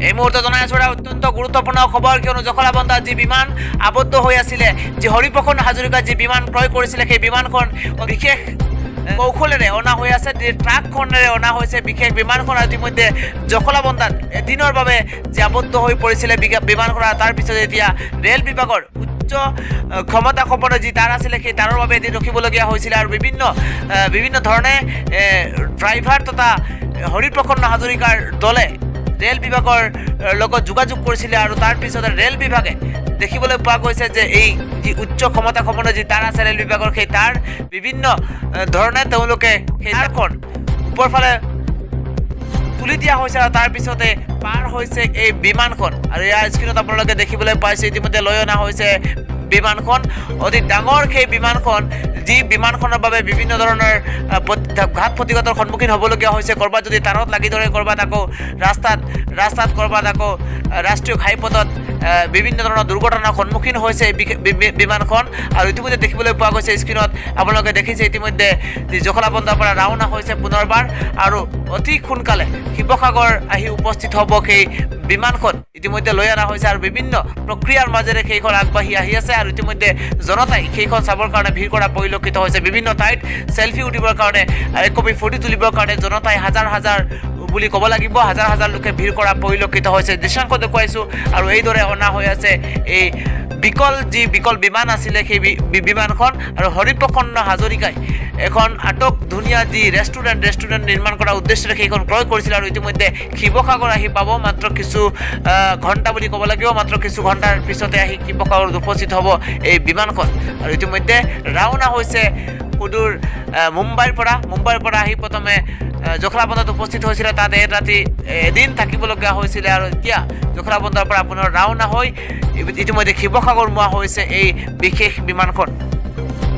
এই মুহূৰ্তে জনাই আছোঁ এটা অত্যন্ত গুৰুত্বপূৰ্ণ খবৰ, কিয়নো জখলাবন্ধাত যি বিমান আবদ্ধ হৈ আছিলে, যি হৰিপ্ৰসন্ন হাজৰিকাই যি বিমান ক্ৰয় কৰিছিলে, সেই বিমানখন বিশেষ কৌশলেৰে অনা হৈ আছে, ট্ৰাকখনেৰে অনা হৈছে বিশেষ বিমানখন। ইতিমধ্যে জখলাবন্ধাত এদিনৰ বাবে যি আবদ্ধ হৈ পৰিছিলে বিমানখন, তাৰ পিছত এতিয়া ৰেল বিভাগৰ উচ্চ ক্ষমতা সম্পন্ন যি তাঁৰ আছিলে, সেই তাঁৰৰ বাবে এদিন ৰখিবলগীয়া হৈছিলে আৰু বিভিন্ন ধৰণে ড্ৰাইভাৰ তথা হৰিপ্ৰসন্ন হাজৰিকাৰ দলে ৰেল বিভাগৰ লগত যোগাযোগ কৰিছিলে আৰু তাৰ পিছতে ৰেল বিভাগে দেখিবলৈ পোৱা গৈছে যে এই যি উচ্চ ক্ষমতা সম্পন্ন যি তাঁৰ আছে ৰেল বিভাগৰ, সেই তাঁৰ বিভিন্ন ধৰণে তেওঁলোকে সেই তাঁৰখন ওপৰফালে তুলি দিয়া হৈছে আৰু তাৰ পিছতে পাৰ হৈছে এই বিমানখন। আৰু ইয়াৰ স্ক্ৰীণত আপোনালোকে দেখিবলৈ পাইছে ইতিমধ্যে লৈ অনা হৈছে বিমানখন, অতি ডাঙৰ সেই বিমানখন, যি বিমানখনৰ বাবে বিভিন্ন ধৰণৰ ঘাত প্ৰতিঘাতৰ সন্মুখীন হ'বলগীয়া হৈছে। ক'ৰবাত যদি তাঁৰত লাগি ধৰে, ক'ৰবাত আকৌ ৰাস্তাত ক'ৰবাত আকৌ ৰাষ্ট্ৰীয় ঘাইপথত বিভিন্ন ধৰণৰ দুৰ্ঘটনাৰ সন্মুখীন হৈছে এই বিমানখন। আৰু ইতিমধ্যে দেখিবলৈ পোৱা গৈছে স্ক্ৰীণত আপোনালোকে দেখিছে ইতিমধ্যে যি জখলাবন্ধাৰ পৰা ৰাওনা হৈছে পুনৰবাৰ, আৰু অতি সোনকালে শিৱসাগৰ আহি উপস্থিত হ'ব সেই বিমানখন। ইতিমধ্যে লৈ অনা হৈছে আৰু বিভিন্ন প্ৰক্ৰিয়াৰ মাজেৰে সেইখন আগবাঢ়ি আহি আছে আৰু ইতিমধ্যে জনতাই সেইখন চাবৰ কাৰণে ভিৰ কৰা পৰিলক্ষিত হৈছে। বিভিন্ন ঠাইত চেলফি উঠিবৰ কাৰণে, একপি ফটো তুলিবৰ কাৰণে জনতাই হাজাৰ বুলি ক'ব লাগিব, হাজাৰ লোকে ভিৰ কৰা পৰিলক্ষিত হৈছে। দৃশ্যাংশ দেখুৱাইছোঁ আৰু এইদৰে অনা হৈ আছে এই বিকল বিমান আছিলে সেই বিমানখন। আৰু হৰিপ্ৰসন্ন হাজৰিকাই এখন ধুনীয়া যি ৰেষ্টুৰেণ্ট নিৰ্মাণ কৰাৰ উদ্দেশ্যৰে সেইখন ক্ৰয় কৰিছিল আৰু ইতিমধ্যে শিৱসাগৰ আহি পাব মাত্ৰ কিছু ঘণ্টা বুলি ক'ব লাগিব, মাত্ৰ কিছু ঘণ্টাৰ পিছতে আহি শিৱসাগৰত উপস্থিত হ'ব এই বিমানখন। আৰু ইতিমধ্যে ৰাওনা হৈছে সুদূৰ মুম্বাইৰ পৰা আহি প্ৰথমে জখলাবন্ধাত উপস্থিত হৈছিলে, তাত এদিন থাকিবলগীয়া হৈছিলে আৰু এতিয়া জখলাবন্ধাৰ পৰা পুনৰ ৰাওনা হৈ ইতিমধ্যে শিৱসাগৰ মোৱা হৈছে এই বিশেষ বিমানখন।